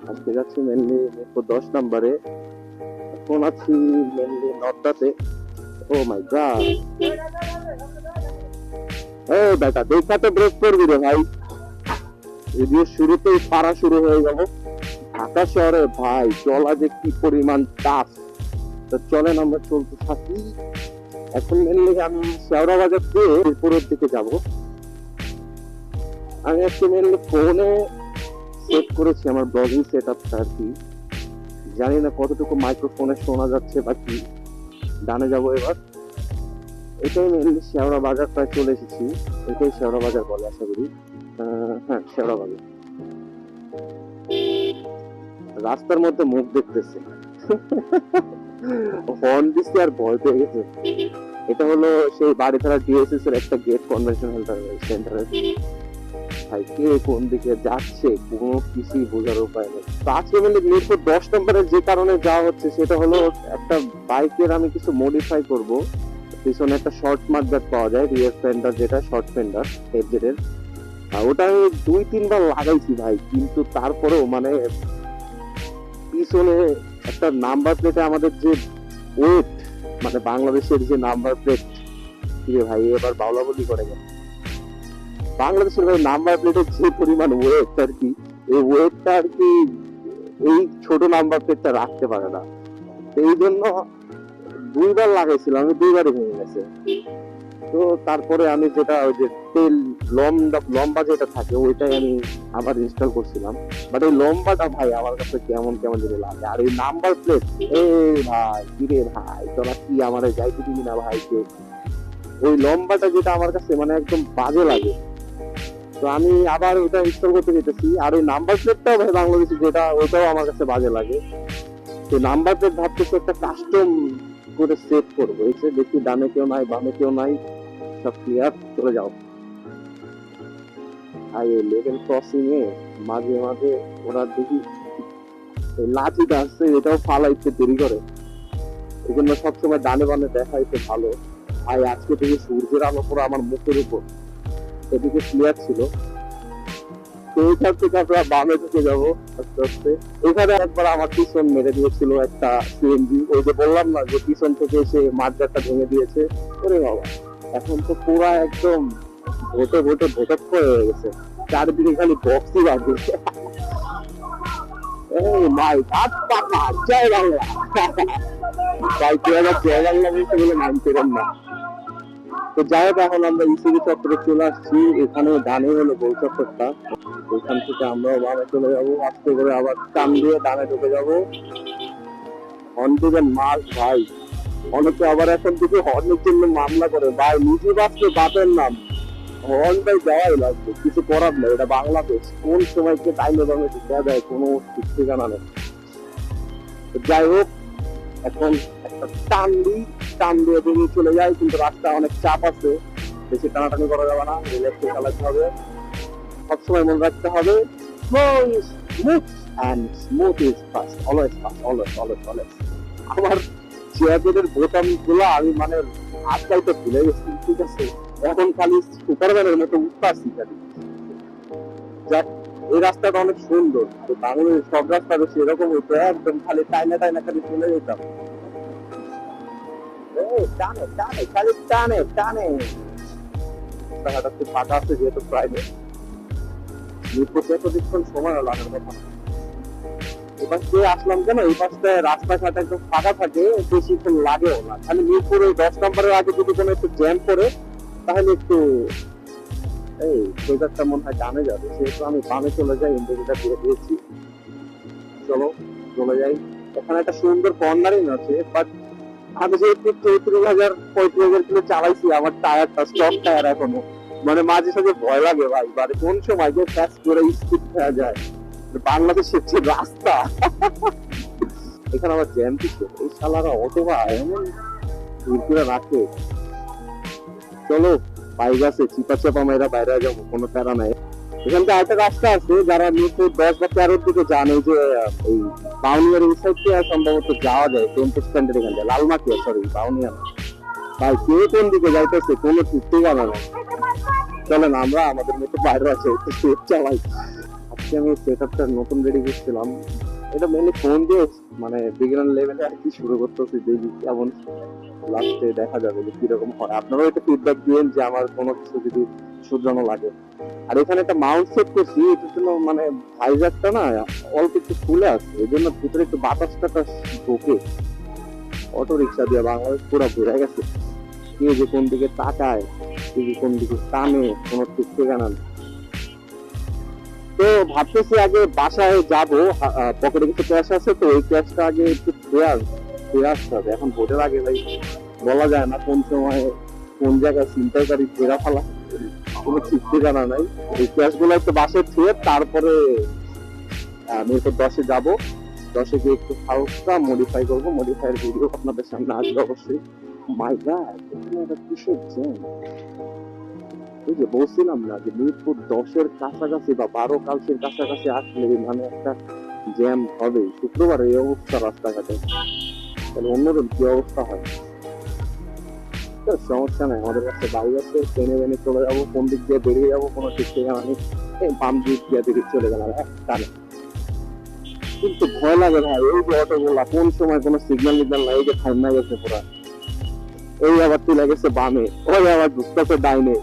আজকে যাচ্ছি মেনলি মিরপুর 10 নম্বরে। এখন আছি মেনলি নর্দাতে। ও মাই গড, এই বেটা দেখা তো ব্রেক করবি রে ভাই। যদিও শুরুতেই পারা শুরু হয়ে গেল। ঢাকা শহরে ভাই চলা যে কি পরিমাণ টাফ। তো চলেন আমরা চলতে থাকি। এখন মেনলি আমি শেওড়া বাজার দিয়ে মিরপুরের দিকে যাব। আমি আজকে মেনলি ফোনে সেট করেছি আমার ব্লগিং সেট আপটা আর কি। জানি না কতটুকু মাইক্রোফোনে শোনা যাচ্ছে বা কি। ডানে যাবো এবার। এটাই মেনলি শেওড়া বাজার, প্রায় চলে এসেছি। এটাই শেওড়া বাজার বলে আশা করি। হ্যাঁ, শেওড়া বাজার। রাস্তার মধ্যে মুখ দেখতেছে, হর্ন দিচ্ছে আর ভয় পেয়ে গেছে। এটা হলো সেই বাড়িধারা ডিএসএস এর একটা গেট, কনভেনশন সেন্টারের। ভাই কে কোন দিকে যাচ্ছে কোনো কিছুই বোঝার উপায় নেই। তো আজকে মানে মিরপুর 10 নম্বরে যে কারণে যাওয়া হচ্ছে সেটা হলো একটা বাইকের আমি কিছু মডিফাই করব। পিছনে একটা শর্ট মার্কেট পাওয়া যায়, রিয়ার ফেন্ডার, যেটা শর্ট ফেন্ডার হেডজেটের। ওটা আমি 2-3 বার লাগাইছি ভাই, কিন্তু তারপরেও মানে পিছনে একটা নাম্বার প্লেটে আমাদের যে ওয়েট, মানে বাংলাদেশের যে নাম্বার প্লেট, রে ভাই এবার বাউলা বলি করে গেল। বাংলাদেশের ভাই নাম্বার প্লেটের যে পরিমাণ ওয়েট আর কি, এই ওয়েটটা আর কি এই ছোট নাম্বার প্লেটটা রাখতে পারে না। এই জন্য 2 বার লাগাইছিলাম, আমি 2 বারই ভেঙে গেছে। তো তারপরে আমি যেটা ওই যে তেল লম্বা যেটা থাকে ওইটাই আমি আবার ইনস্টল করছিলাম। বাট ওই লম্বাটা ভাই আমার কাছে কেমন কেমন যদি লাগে। আর এই নাম্বার প্লেট, এই ভাই কিরে ভাই তোরা কি আমার যাইতে দিবি না ভাই কেউ? ওই লম্বাটা যেটা আমার কাছে মানে একদম বাজে লাগে। তো আমি আবার ওটা ইনস্টল করতে যেতেছি। আর ওই নাম্বার প্লেটটাও ভাই বাংলাদেশি যেটা, ওইটাও আমার কাছে বাজে লাগে। তো নাম্বার প্লেট ভাবতেছি একটা কাস্টম করে সেট করবো। এসে দেখি ডানে কেউ নাই, বামে কেউ নাই, সব ক্লিয়ার, চলে যাও। আর এই লেভেল ক্রসিং এ মাঝে মাঝে ওরা দেখি এই লাঠিটা আসছে, এটাও ফালাইতে দেরি করে। এই জন্য সবসময় ডানে বামে দেখাইতে ভালো। আর আজকে থেকে সূর্যের আলো পুরো আমার মুখের উপর, এদিকে ক্লিয়ার ছিল। তো এইখান থেকে আমরা বামে ঢুকে যাবো আস্তে আস্তে। এখানে একবার আমার পিছন মেরে দিয়েছিল একটা সিএনজি। ওই যে বললাম না যে পিছন থেকে এসে মাঠটা ভেঙে দিয়েছে। ওরে বাবা, এখন তো পুরা একদম ভোটে ভোটে ভোটক্ষ হয়ে গেছে। চারিদিকে খালি বক্সই বাজছে। এই মাই হাত পাখা জয় বাংলা। তাই তুই আবার জয় বাংলা বলতে বলে মানছিলেন না। তো যাই হোক, এখন আমরা ইসিবি চত্বরে চলে আসছি। এখানে ডানে হলো গোল চত্বরটা। ওইখান থেকে আমরা বামে চলে যাবো, আস্তে করে আবার টান দিয়ে ডানে ঢুকে যাবো। হর্ন দিবেন মাস ভাই। অনেকে আবার এখন থেকে হর্নের জন্য মামলা করে। ভাই নিজে বাঁচতে বাপের নাম, হর্নটাই দেওয়াই লাগবে, কিছু করার নেই। এটা বাংলাদেশ, কোন সময় কে টাইমে বামে দেওয়া যায় কোনো ঠিক ঠিকানা নেই। যাই হোক, এখন একটা টান দিয়ে বেরিয়ে চলে যায়, কিন্তু রাস্তা অনেক চাপ আছে, বেশি টানাটানি করা যাবে না, রিল্যাক্সে চালাতে হবে। সবসময় মনে রাখতে হবে smooth is fast, always fast, always. আমার চেয়ারের বোতাম গুলো আমি মানে আজকাল তো ভুলে গেছি, ঠিক আছে? এখন খালি সুপারম্যানের মতো উঠতে খালি। যাক, এই রাস্তাটা অনেক সুন্দর। তো বাংলাদেশের সব রাস্তা বেশি এরকম হইতো, একদম খালি টাইনা খালি চলে যেতাম। টানে টানে খালি টানে টানে। রাস্তাঘাট খুব ফাঁকা আছে যেহেতু প্রাইভেট। মিরপুরে এতক্ষণ সময় লাগার কথা না। এবার যে আসলাম কেন, এই পাশটায় রাস্তাঘাট একদম ফাঁকা থাকে, বেশিক্ষণ লাগেও না। খালি মিরপুরে 10 নম্বরের আগে যদি কোনো একটু জ্যাম করে তাহলে একটু এই সোজারটা মনে হয় ডানে যাবে, সেহেতু আমি বামে চলে যাই। ইন্ডিকেটর দিয়ে দিয়েছি, চলো চলে যাই। এখানে একটা সুন্দর কর্নারিং আছে, বাট আমি যেহেতু 34,000-35,000 কিলো চালাইছি, আমার টায়ারটা স্টক টায়ার এখনো, মানে মাঝে সাঝে ভয় লাগে ভাই, মানে কোন সময় যে প্যাচ করে স্পিড হয়ে যায়। বাংলাদেশের যে রাস্তা, এখানে আবার জ্যাম কিছু, এই শালারা অটোবা এমন দূর করে রাখে। চলো বাইক আছে, চিপা চাপা মেয়েরা বাইরে যাবো, কোনো প্যারা নাই। এখান থেকে আরেকটা রাস্তা আছে, যারা মিরপুর 10 বা 13 দিকে জানে যে এই বাউনিয়ার এই সাইড থেকে সম্ভবত যাওয়া যায় টেম্পো স্ট্যান্ডের এখান থেকে, লালমাটিয়া, সরি বাউনিয়া। ভাই কে কোন দিকে যাইতেছে কোনো ঠিক ঠিকানা নাই। চলেন আমরা আমাদের মতো বাইরে আছে একটু সেফ চালাই। আজকে আমি সেটআপটা নতুন রেডি করছিলাম। এটা মেনলি ফোন দিয়ে মানে বিগিনার লেভেলে আর কি শুরু করতেছি, দেখি কেমন লাস্টে দেখা যাবে যে কিরকম হয়। আপনারাও একটা ফিডব্যাক দিয়েন যে আমার কোনো কিছু যদি শুধরানো লাগে। আর এখানে একটা মাউন্ট সেট করছি, এটার জন্য মানে ভাইজারটা না অল্প একটু খুলে আছে, এই জন্য ভিতরে একটু বাতাসটা ঢোকে। অটো রিক্সা দিয়ে বাংলাদেশ পুরো ঘুরে গেছে, কে যে কোন দিকে তাকায়, কে যে কোন দিকে টানে, কোনো ঠিক ঠিকানা নেই। তো ভাবতেছি আগে বাসায় যাবো, পকেটে কিছু ক্যাশ আছে, তো ওই ক্যাশটা আগে একটু ফেরে আসতে হবে। এখন ভোটের আগে ভাই বলা যায় না কোন সময় কোন জায়গায় ছিনতাইকারী ফেরা ফেলা, কোনো ঠিক ঠিকানা নাই। এই ক্যাশ গুলো একটু বাসায় ছুঁয়ে তারপরে আমি তো 10-এ যাবো। 10-এ গিয়ে একটু হালকা মডিফাই করবো, মডিফাইয়ের ভিডিও আপনাদের সামনে আসবে অবশ্যই। মাই গড, এখানে একটা কিসের জ্যাম! এই যে বলছিলাম না যে মিরপুর 10-এর কাছাকাছি বা 12 কালসের কাছাকাছি আসলে মানে একটা জ্যাম হবে। শুক্রবার এই অবস্থা রাস্তাঘাটে, তাহলে অন্যরকম কি অবস্থা হয়। তো সমস্যা নাই, আমাদের কাছে বাইক আছে, ট্রেনে বেনে চলে যাবো, কোন দিক দিয়ে বেরিয়ে যাবো কোনো ঠিক ঠিকানা নেই। এই বাম দিক দিয়ে দিকে চলে গেলাম একটানে। কিন্তু ভয় লাগে ভাই, এই যে অটোগুলা কোন সময় কোনো সিগন্যাল মিগন্যাল নাই, এই যে থাইমা গেছে পুরা, এই আবার তুলে গেছে বামে, ওই আবার ঢুকতেছে ডাইনে।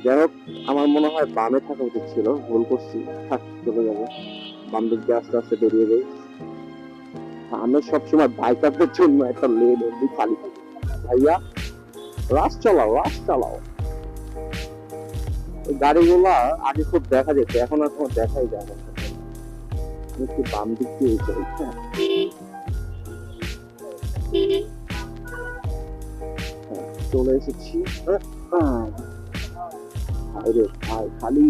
যাই হোক, আমার মনে হয় বামে থাকা উচিত ছিল, ভুল করছি। থাক, চলে যাবো বাম দিক দিয়ে আস্তে আস্তে বেরিয়ে যাই। আমি সবসময় বাইকারদের জন্য একটা লেন এমনি খালি থাকে। ভাইয়া রাশ চালাও, রাশ চালাও। এই গাড়িগুলা আগে খুব দেখা যেত, এখন আর কোনো দেখাই যায় না। আমি একটু বাম দিক দিয়ে যাই। হ্যাঁ, চলে এসেছি। আরে ভাই, খালি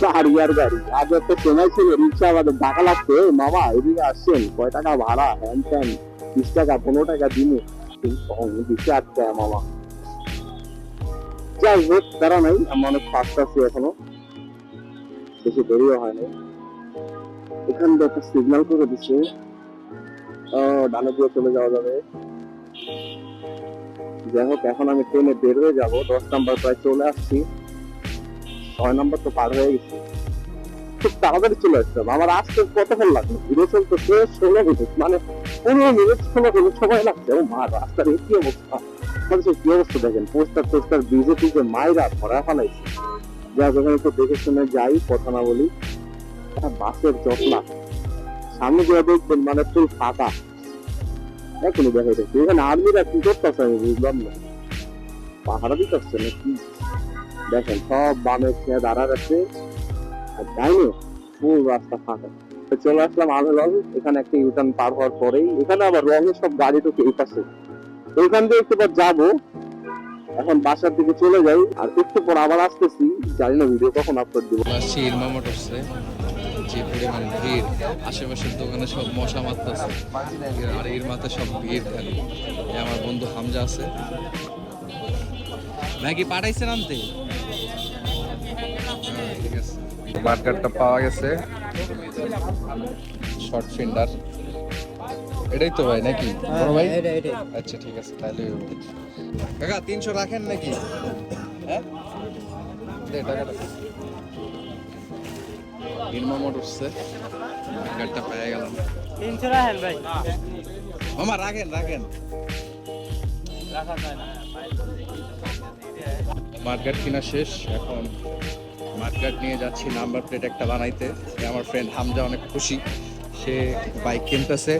গাড়ি আর গাড়ি। আগে একটা সময় ছিল রিক্সা আমাদের টাকা লাগতো, মামা এদিকে আসছেন, কয় টাকা ভাড়া, হ্যান ত্যান, 20 টাকা 15 টাকা দিনে, দিচ্ছে 8 টাকা মামা। যাই হোক, তারা নাই, আমি অনেক ফাস্ট আছি এখনো, বেশি দেরিও হয় নাই। এখান থেকে একটা সিগন্যাল করে দিচ্ছে, ডানে দিয়ে চলে যাওয়া যাবে। যাই হোক, এখন আমি ট্রেনে বের হয়ে যাবো, 10 নাম্বার প্রায় চলে আসছি, 6 নাম্বার তো পার হয়ে গেছি। খুব তাড়াতাড়ি চলে আসতাম, আমার আসতে কতক্ষণ লাগলো, ঘুরে চলতে 16 মিনিট, মানে 15 মিনিট 16 মিনিট সময় লাগছে। ও মা, রাস্তার এই কি অবস্থা, মানুষের কি অবস্থা দেখেন, পোস্টার টোস্টার বিজেপিকে মাইরা ধরা ফেলাইছে। যা যখন একটু দেখে শুনে যাই, কথা না বলি। বাসের জটলা সামনে গিয়ে দেখবেন মানে ফুল ফাঁকা, এখনই দেখা যাচ্ছে। এখানে আর্মিরা কি করতেছে আমি বুঝলাম না, পাহারা দিতেছে না কি? দেখেন সব বামে খেয়ে দাঁড়া যাচ্ছে, আর ডাইনে ফুল রাস্তা ফাঁকা। চলে আসলাম আমেলল, এখানে একটা ইউটার্ন পার হওয়ার পরেই এখানে আবার রঙের সব গাড়ি ঢুকে এই পাশে, ওইখান দিয়ে একটু পর যাবো। এখন বাসার দিকে চলে যাই, আর একটু পর আবার আসতেছি, জানি না ভিডিও কখন আপলোড দিব। আসছি ইরমা মোটরসে, যে পরিমাণ ভিড়, আশেপাশের দোকানে সব মশা মারতেছে, আর ইরমাতে সব ভিড় খালি। আমার বন্ধু হামজা আছে, ভাই কি পাঠাইছেন আনতে? ঠিক আছে, বার্গারটা পাওয়া গেছে, শর্ট ফিন্ডার, এটাই তো ভাই নাকি বড় ভাই? আচ্ছা ঠিক আছে, তাহলে কাকা 300 রাখেন নাকি? হ্যাঁ, দে টাকাটা। ইরমা মোটরসে বার্গারটা পেয়ে গেলাম। 300 রাখেন ভাই। মামা রাখেন রাখেন, মার্কেট কিনা শেষ, এখন মার্কেট নিয়ে যাচ্ছি নাম্বার প্লেট একটা বানাইতে। আমার ফ্রেন্ড হামজা অনেক খুশি, সে বাইক কিনতেছে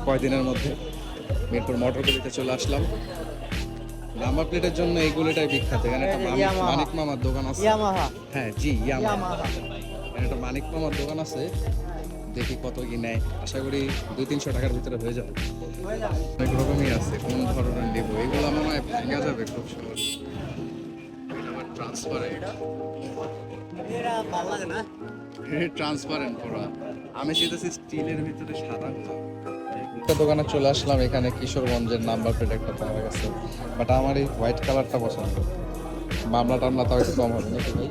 কয়দিনের মধ্যে। মিরপুর মোটর গলিতে চলে আসলাম, নাম্বার প্লেটের জন্য এইগুলোটাই বিখ্যাত। এখানে একটা মানিক মামার দোকান আছে। হ্যাঁ জি, ইয়ামাহা। এখানে একটা মানিক মামার দোকান আছে, দেখি কত কি নেয়, আশা করি 200-300 টাকার ভিতরে হয়ে যাবে। অনেক রকমই আছে, কোন ধরনের নেব, এগুলো মনে হয় ভেঙে যাবে খুব সহজ। ট্রান্সপারেন্ট পুরো, আমি চাইতেছি স্টিলের ভিতরে সাদা। একটা দোকানে চলে আসলাম, এখানে কিশোরগঞ্জের নাম্বার প্লেট একটা পাওয়া গেছে, বাট আমার এই হোয়াইট কালারটা পছন্দ। মামলা টামলা তাও একটু কম হবে নাকি ভাই?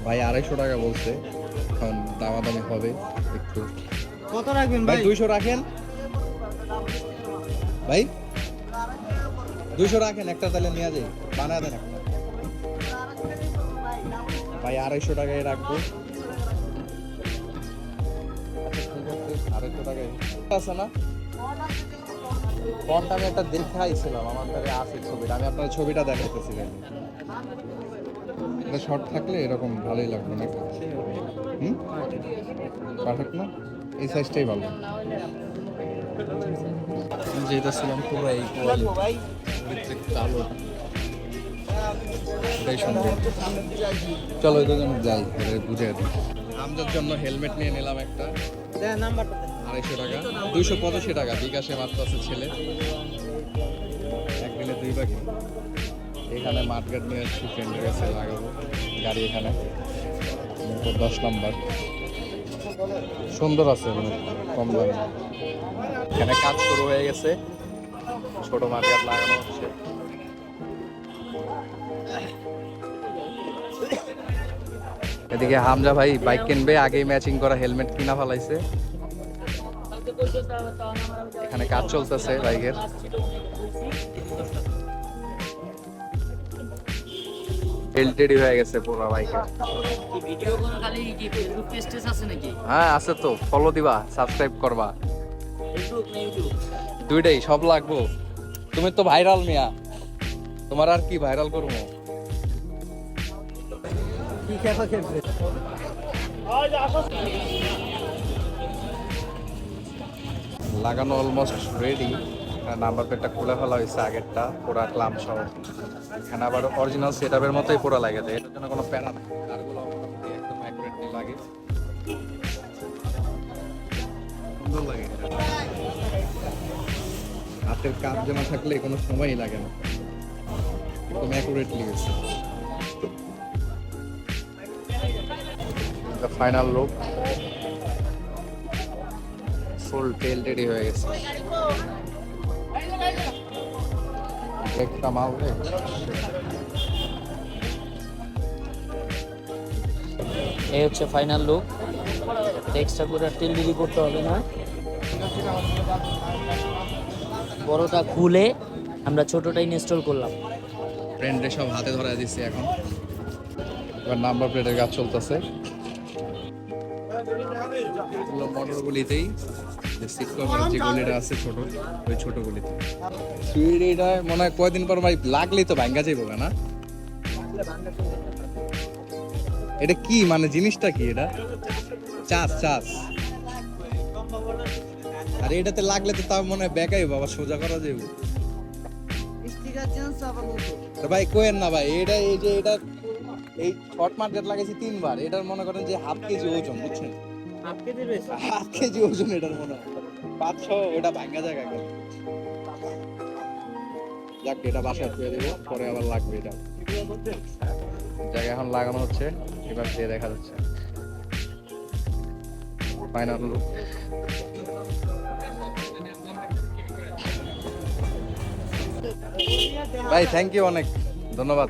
ভাই 250 টাকা বলছে, এখন দামাদামি হবে একটু। কত রাখবেন ভাই ভাই? 200 রাখেন ভাই, 200 রাখেন একটা, তাহলে নিয়ে যাই, বানায় দেন একটা। ভাই 250 টাকায় রাখবো। আচ্ছা ঠিক আছে, 250 টাকায় আছে না? ফন্ট আমি একটা দেখে আইছিলাম, আমার কাছে আছে ছবিটা, আমি আপনার ছবিটা দেখাইতেছি। এটা শর্ট থাকলে এরকম ভালোই লাগবে নাকি? হুম, পারফেক্ট না? এই সাইজটাই ভালো। যেটা ছিলাম পুরো এই কোয়ালিটি কালো, এটাই সুন্দর। চলো এই দুজন যাই, বুঝে দিই। আমজার জন্য হেলমেট নিয়ে নিলাম একটা, নাম্বারটা 250 টাকা, 285 টাকা বিকাশে মাত্র আছে ছেলে। একদিনে 2 বাকি। এখানে মাঠগাট নিয়ে আসছি, ফ্রেন্ডের কাছে লাগাবো গাড়ি। এখানে 10 নাম্বার সুন্দর আছে, মানে কম দামে। এখানে কাজ শুরু হয়ে গেছে, ছোট মাঠগাট লাগানো হচ্ছে। এদিকে হামজা ভাই বাইক কিনবে, আগেই ম্যাচিং করা হেলমেট কিনা ফেলাইছে। এখানে কাজ চলতেছে বাইকের। এলটিডি হয়ে গেছে পুরো বাইকের। ভিডিও কোন খালি কি ফেসবুক পেজ আছে নাকি? হ্যাঁ আছে তো, ফলো দিবা, সাবস্ক্রাইব করবা। ফেসবুক না ইউটিউব? দুইটাই, সব লাগবো। তুমি তো ভাইরাল মিয়া, তোমার আর কি ভাইরাল করবো। কি খেপা খেপছে? লাগানো অলমোস্ট রেডি। নাম্বার প্লেটটা খুলে ফেলা হয়েছে, আগেরটা পুরা ক্লাম সহ। এখানে আবার অরিজিনাল সেটআপের মতোই পুরো লাগে যায়, এটার জন্য কোনো প্যারা নাই। কারগুলো মোটামুটি একদম অ্যাকুরেটলি লাগে, সুন্দর লাগে। হাতের কাজ জমা থাকলে কোনো সময়ই লাগে না, একদম অ্যাকুরেটলি গেছে। ফাইনাল লুক, ফুল টেল রেডি হয়ে গেছে। একটা মাল এই হচ্ছে ফাইনাল লুক। এক্সট্রা করে তেল রেডি করতে হবে না, বড়টা খুলে আমরা ছোটটা ইনস্টল করলাম। ফ্রেন্ডে সব হাতে ধরা দিচ্ছে এখন। এবার নাম্বার প্লেটের কাজ চলতেছে। মোটর গুলিতেই সিট কভারের যে গলিটা আছে ছোট, ওই ছোট গলিতে এটা মনে হয় কয়দিন পর ভাই লাগলেই তো ভাঙ্গা যাইব না। এটা কি মানে জিনিসটা কি? এটা চাষ আর এটাতে লাগলে তো তাও মনে হয় বেকাই বাবা, সোজা করা যাইব। ভাই কোয়েন না ভাই, এটা এই যে এটা এই শর্ট মার্কেট লাগাইছি 3 বার, এটার মনে করেন যে ½ কেজি ওজন, বুঝছেন? ½ কেজি ওজন এটার মনে হয় 500, এটা ভাঙ্গা জায়গা গেল। যাক, এটা বাসায় ধুয়ে দেবো, পরে আবার লাগবে। এটা জায়গা এখন লাগানো হচ্ছে, এবার দিয়ে দেখা যাচ্ছে ফাইনাল লুক। ভাই থ্যাংক ইউ, অনেক ধন্যবাদ।